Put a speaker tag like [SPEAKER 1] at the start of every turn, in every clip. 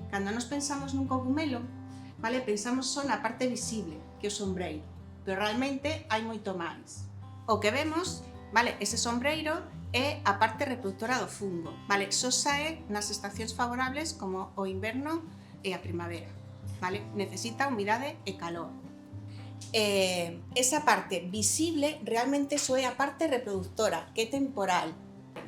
[SPEAKER 1] cando nos pensamos nun cogumelo, vale, pensamos só na parte visible, que é o sombreiro, pero realmente hai moito máis. O que vemos, vale, ese sombreiro é a parte reproductora do fungo, vale, só sae nas estacións favorables como o inverno e a primavera, vale, necesita humidade e calor. Esa parte visible realmente só é a parte reproductora, que é temporal.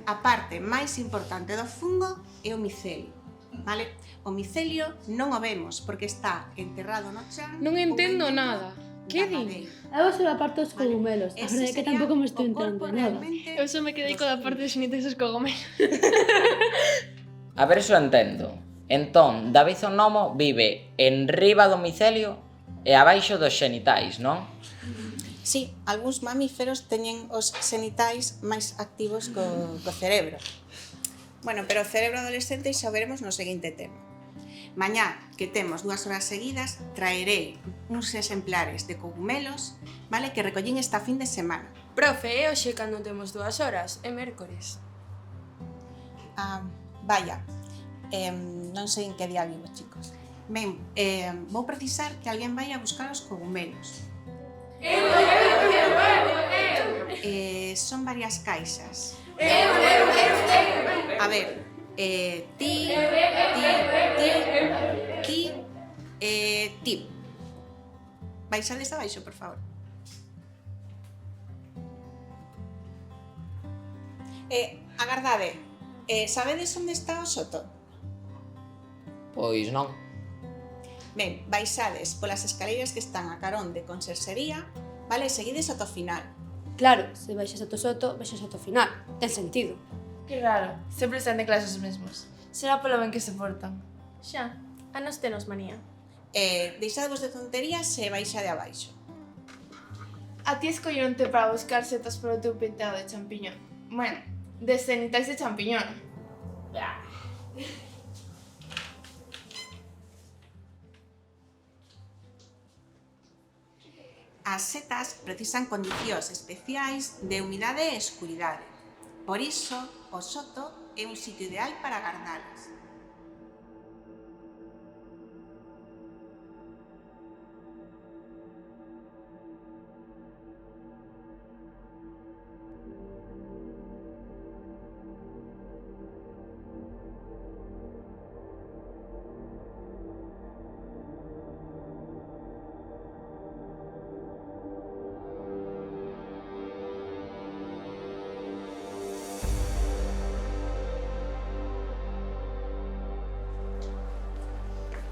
[SPEAKER 1] A parte máis importante do fungo é o micelio, vale? O micelio non o vemos porque está enterrado no chan.
[SPEAKER 2] Non entendo nada. Que din?
[SPEAKER 3] Eu só a parte dos cogumelos, a verdade é que tampouco me estou enterando de nada.
[SPEAKER 2] Eu só me quedei coa parte de xenitais dos cogomelos.
[SPEAKER 4] A ver se o entendo. Entón, David o Nomo vive enriba do micelio e abaixo dos xenitais, non?
[SPEAKER 1] Sí, algúns mamíferos teñen os xenitais máis activos co cerebro. Bueno, pero o cerebro adolescente xa veremos no seguinte tema. Mañá, que temos 2 horas seguidas, traerei uns exemplares de cogumelos, vale, que recollín esta fin de semana.
[SPEAKER 5] Profe, e hoxe cando temos 2 horas? É mércores.
[SPEAKER 1] Vaya, non sei en que día vivo, chicos. Ben, vou precisar que alguén vai a buscar os cogumelos. Son varias caixas. A ver, ti, baixades abaixo, por favor. Agardade, sabedes onde está o soto?
[SPEAKER 4] Pois non.
[SPEAKER 1] Ben, baixades polas escaleiras que están a carón de conserxería, vale, seguides ata o final.
[SPEAKER 3] Claro, se baixas ata o soto, baixas ata o final. Ten sentido.
[SPEAKER 6] Que raro, sempre están de clase os mesmos. Será polo ben que se portan.
[SPEAKER 5] Xa, a nos tenos manía.
[SPEAKER 1] Deixadevos de tonterías e baixade abaixo.
[SPEAKER 6] A ti escolleronte para buscar setas para o teu penteado de champiñón. Bueno, de xenitais de champiñón.
[SPEAKER 1] As setas precisan condicións especiais de humidade e escuridade. Por iso, o soto é un sitio ideal para gardalas.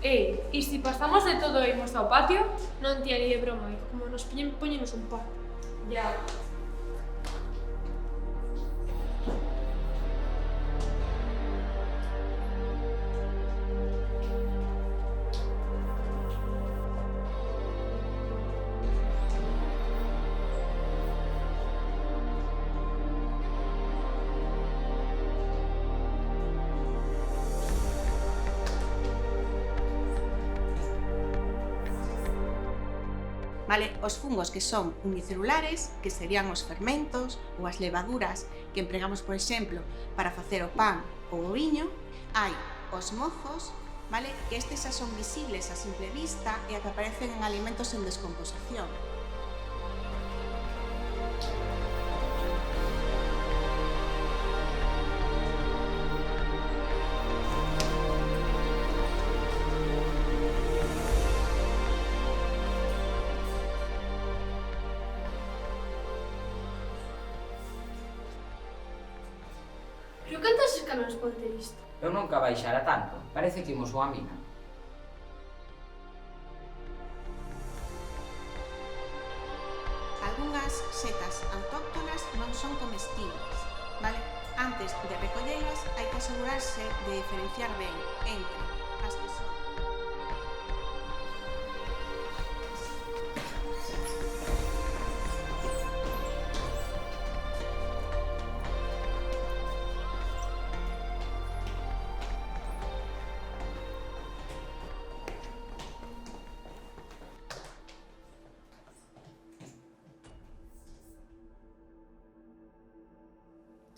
[SPEAKER 7] Ei, e se pasamos de todo e imos ao patio?
[SPEAKER 5] Non te haría broma, e como nos pillen, poñenos un par.
[SPEAKER 7] Ya.
[SPEAKER 1] Vale, os fungos que son unicelulares, que serían os fermentos ou as levaduras que empregamos, por exemplo, para facer o pan ou o viño. Hai os mozos, vale, que estes xa son visibles a simple vista e a que aparecen en alimentos en descomposición.
[SPEAKER 5] Pero cantas escalones pode ter isto?
[SPEAKER 4] Eu nunca baixara tanto. Parece que imos unha mina.
[SPEAKER 1] Algunhas setas autóctonas non son comestibles, vale? Antes de recollelas hai que asegurarse de diferenciar ben entre as que son.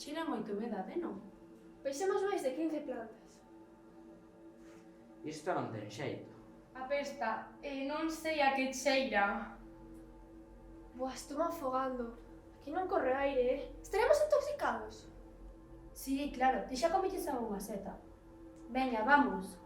[SPEAKER 5] Cheira moito humedade, non? Baixamos máis de 15 plantas.
[SPEAKER 4] Isto non ten xeito.
[SPEAKER 7] Apesta, non sei a que cheira.
[SPEAKER 8] Buah, estou afogando. Aquí non corre aire, Estaremos intoxicados?
[SPEAKER 3] Sí, claro, ti xa comiches algunha seta. Veña, vamos.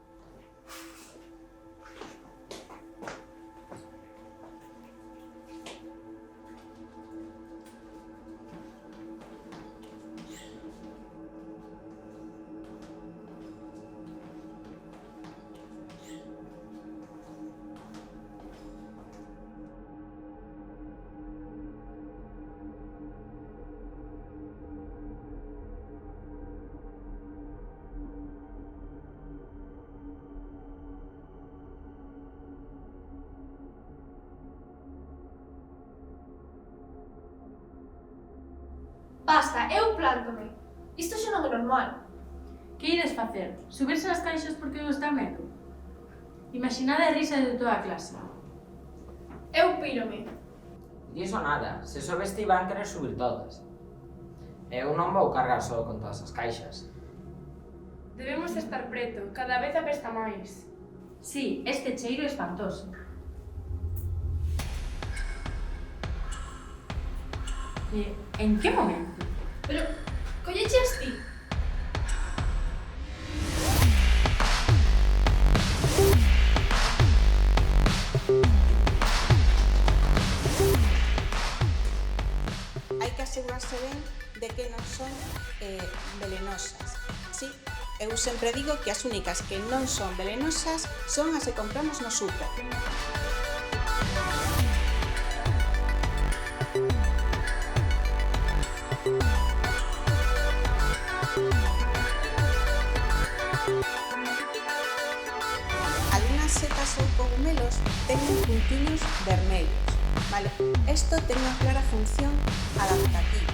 [SPEAKER 8] Basta, eu plántome. Isto xa non é normal.
[SPEAKER 9] Que ides facer? Subirse as caixas porque vos dá medo? Imaginade a risa de toda a clase.
[SPEAKER 8] Eu pírome.
[SPEAKER 4] Diso nada, se sobes ti van querer subir todas. Eu non vou cargar só con todas as caixas.
[SPEAKER 7] Debemos estar preto, cada vez apesta máis.
[SPEAKER 9] Sí, este cheiro é espantoso. En que momento?
[SPEAKER 8] Pero, colleches ti?
[SPEAKER 1] Hai que asegurarse ben de que non son velenosas. Sí, eu sempre digo que as únicas que non son velenosas son as que compramos no súper. Algunhas setas ou cogumelos teñen puntiños vermellos, vale? Isto ten unha clara función adaptativa.